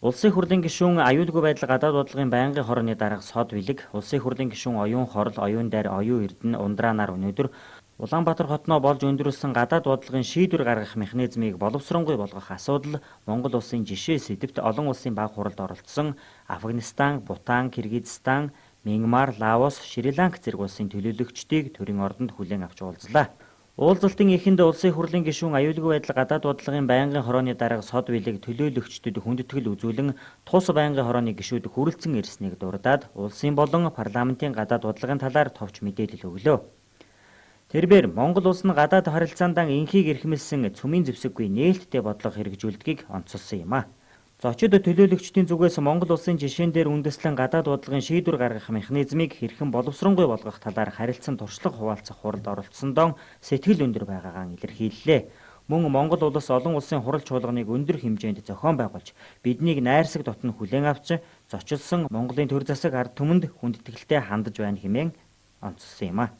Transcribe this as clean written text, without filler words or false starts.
Улсын хурлын гишүүн аюулгүй байдал гадаад бодлогын байнгын хорооны дарга сод билэг, улсын хурлын гишүүн оюун хорол, оюун дайр, оюун эрдэнэ ундраанаар өнөөдөр Улаанбаатар хотноо болж өндөрлсөн гадаад бодлогын шийдвэр гаргах механизмыг боловсронгуй болгох асуудал Монгол улсын жишээ сэдвт олон улсын баг хуралд оролцсон Афганистан, Бутан, Киргизстан, Мянмар, Лаос, Шри-Ланк зэрэг улсын төлөөлөгчдийг төрийн ордонд хүлээн авч уулзлаа. Уулзалтын эхэнд улсын хурлын гишүүн аюулгүй байдал гадаад бодлогын байнгын хорооны дарга сод билэг төлөөлөгчдөд хүндэтгэл үзүүлэн тус байнгын хорооны гишүүд хүрэлцэн ирснийг дурдаад улсын болон парламентын гадаад бодлогын талаар товч мэдээлэл өглөө. Тэрбээр Монгол улс нь гадаад харилцаандаа инхийг эрхэмлсэн цөмийн зэвсэггүй нээлттэй бодлого хэрэгжүүлдгийг онцолсон юм а. Зочид төлөөлөгчдийн зүгээс Монгол улсын жишээн дээр үндэслэн гадаад бодлогын шийдвэр гаргах механизмыг хэрхэн боловсронгуй болгох талаар харилцан туршлага хуваалцах хуралд оролцсондоо сэтгэл өндөр байгаагаа илэрхийллээ. Мөн Монгол улс олон улсын хурал чуулганыг өндөр хэмжээнд зохион байгуулж биднийг найрсаг дотн хүлээн авч зочилсон Монголын төр засаг ард түмэнд хүндэтгэлтэй хандж байна хэмээн онцолсон юм а.